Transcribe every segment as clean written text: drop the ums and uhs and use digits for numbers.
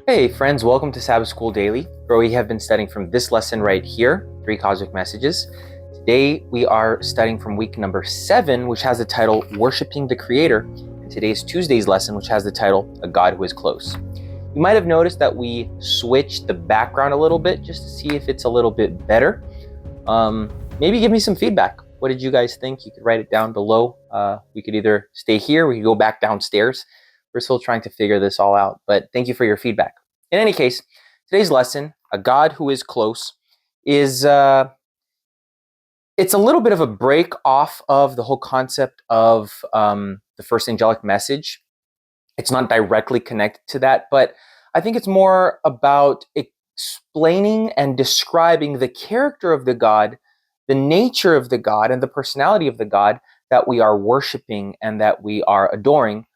Hey friends, welcome to Sabbath School Daily, where we have been studying from this lesson right here, 3 Cosmic Messages. Today we are studying from week number 7, which has the title, Worshipping the Creator, and today's Tuesday's lesson, which has the title, A God Who is Close. You might have noticed that we switched the background a little bit, just to see if it's a little bit better. Maybe give me some feedback. What did you guys think? You could write it down below. We could either stay here, we could go back downstairs. We're still trying to figure this all out, but thank you for your feedback. In any case, today's lesson, A God Who is Close, is it's a little bit of a break off of the whole concept of the first angelic message. It's not directly connected to that, but I think it's more about explaining and describing the character of the God, the nature of the God, and the personality of the God that we are worshiping and that we are adoring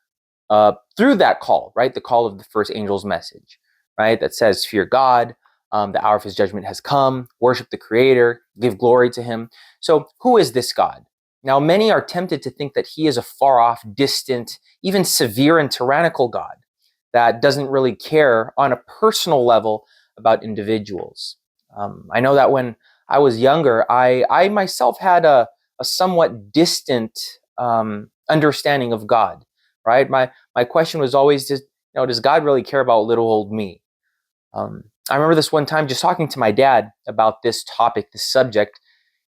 through that call, right? The call of the first angel's message, right? That says, fear God, the hour of his judgment has come, worship the Creator, give glory to him. So who is this God? Now, many are tempted to think that he is a far off, distant, even severe and tyrannical God that doesn't really care on a personal level about individuals. I know that when I was younger, I myself had a somewhat distant understanding of God, right? My question was always just, does God really care about little old me? I remember this one time just talking to my dad about this topic, this subject,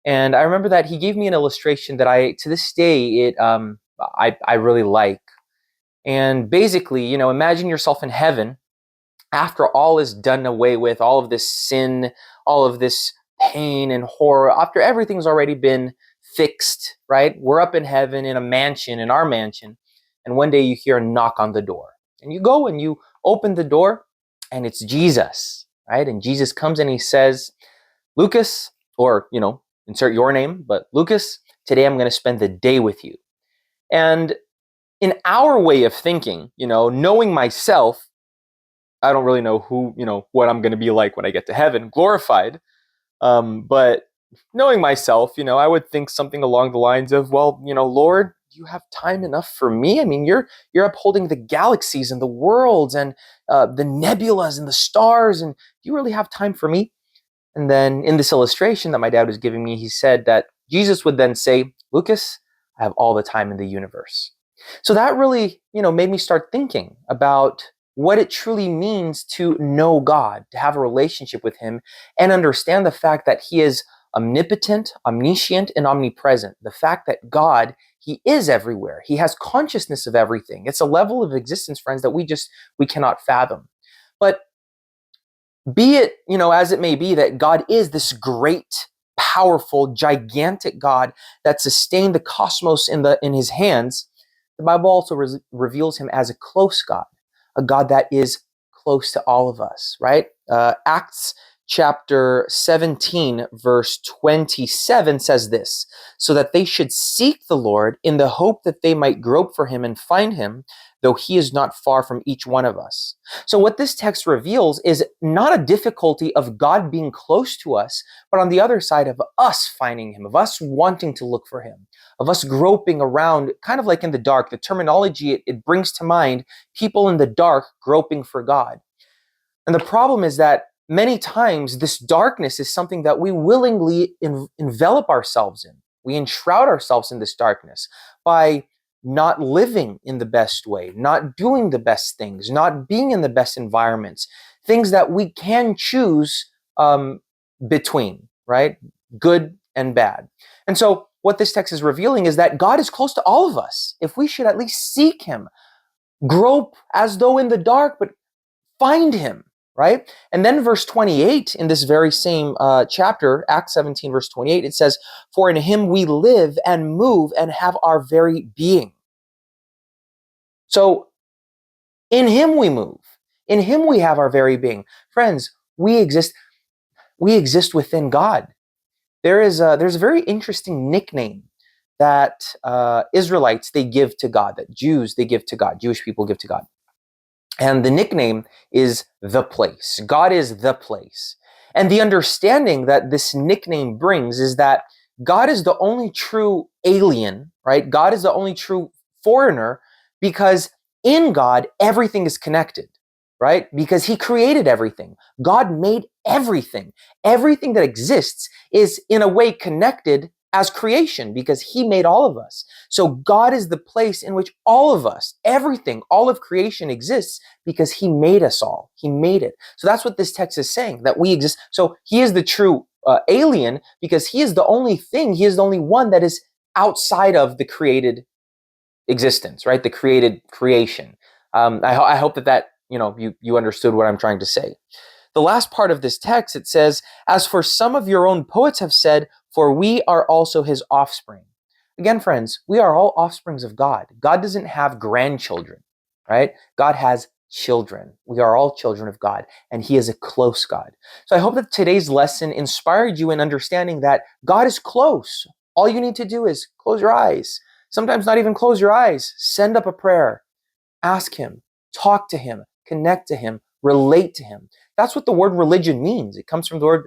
and I remember that he gave me an illustration that to this day, I really like. And basically, imagine yourself in heaven after all is done away with, all of this sin, all of this pain and horror, after everything's already been fixed, right? We're up in heaven in a mansion, in our mansion, and one day you hear a knock on the door. And you go and you open the door, and it's Jesus, right? And Jesus comes and he says, Lucas, or, insert your name, but Lucas, today I'm going to spend the day with you. And in our way of thinking, knowing myself, I don't really know what I'm going to be like when I get to heaven, glorified. But knowing myself, I would think something along the lines of, well, Lord, do you have time enough for me? I mean, you're upholding the galaxies and the worlds and the nebulas and the stars, and do you really have time for me? And then in this illustration that my dad was giving me, he said that Jesus would then say, Lucas, I have all the time in the universe. So that really, made me start thinking about what it truly means to know God, to have a relationship with him, and understand the fact that he is omnipotent, omniscient, and omnipresent. The fact that God, he is everywhere. He has consciousness of everything. It's a level of existence, friends, that we cannot fathom. But be it, as it may be, that God is this great, powerful, gigantic God that sustained the cosmos in his hands, the Bible also reveals him as a close God, a God that is close to all of us, right? Acts chapter 17, verse 27 says this, so that they should seek the Lord in the hope that they might grope for him and find him, though he is not far from each one of us. So what this text reveals is not a difficulty of God being close to us, but on the other side of us finding him, of us wanting to look for him, of us groping around, kind of like in the dark. The terminology it brings to mind, people in the dark groping for God. And the problem is that many times this darkness is something that we willingly envelop ourselves in. We enshroud ourselves in this darkness by not living in the best way, not doing the best things, not being in the best environments, things that we can choose between, right? Good and bad. And so what this text is revealing is that God is close to all of us. If we should at least seek him, grope as though in the dark, but find him, right? And then verse 28 in this very same chapter, Acts 17, verse 28, it says, for in him we live and move and have our very being. So in him we move. In him we have our very being. Friends, we exist within God. There's a very interesting nickname that Israelites, they give to God, that Jews, they give to God, Jewish people give to God. And the nickname is the place. God is the place. And the understanding that this nickname brings is that God is the only true alien, right? God is the only true foreigner, because in God, everything is connected. right? Because he created everything. God made everything. Everything that exists is in a way connected as creation because he made all of us. So God is the place in which all of us, everything, all of creation exists because he made us all. He made it. So that's what this text is saying, that we exist. So he is the true alien because he is the only thing, he is the only one that is outside of the created existence, right? The created creation. I hope that you understood what I'm trying to say. The last part of this text, it says, as for some of your own poets have said, for we are also his offspring. Again, friends, we are all offsprings of God. God doesn't have grandchildren, right? God has children. We are all children of God, and he is a close God. So I hope that today's lesson inspired you in understanding that God is close. All you need to do is close your eyes. Sometimes not even close your eyes. Send up a prayer. Ask him. Talk to him. Connect to him. Relate to him. That's what the word religion means. It comes from the word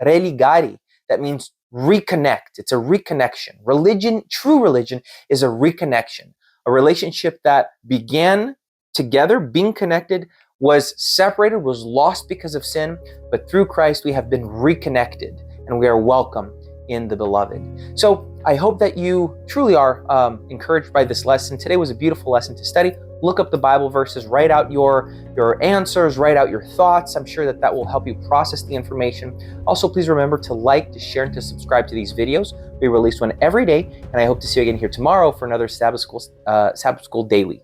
religare. That means reconnect. It's a reconnection. Religion, true religion, is a reconnection. A relationship that began together, being connected, was separated, was lost because of sin, but through Christ we have been reconnected and we are welcome in the beloved. So I hope that you truly are encouraged by this lesson. Today was a beautiful lesson to study. Look up the Bible verses, write out your answers, write out your thoughts. I'm sure that will help you process the information. Also, please remember to like, to share, and to subscribe to these videos. We release one every day, and I hope to see you again here tomorrow for another Sabbath School Daily.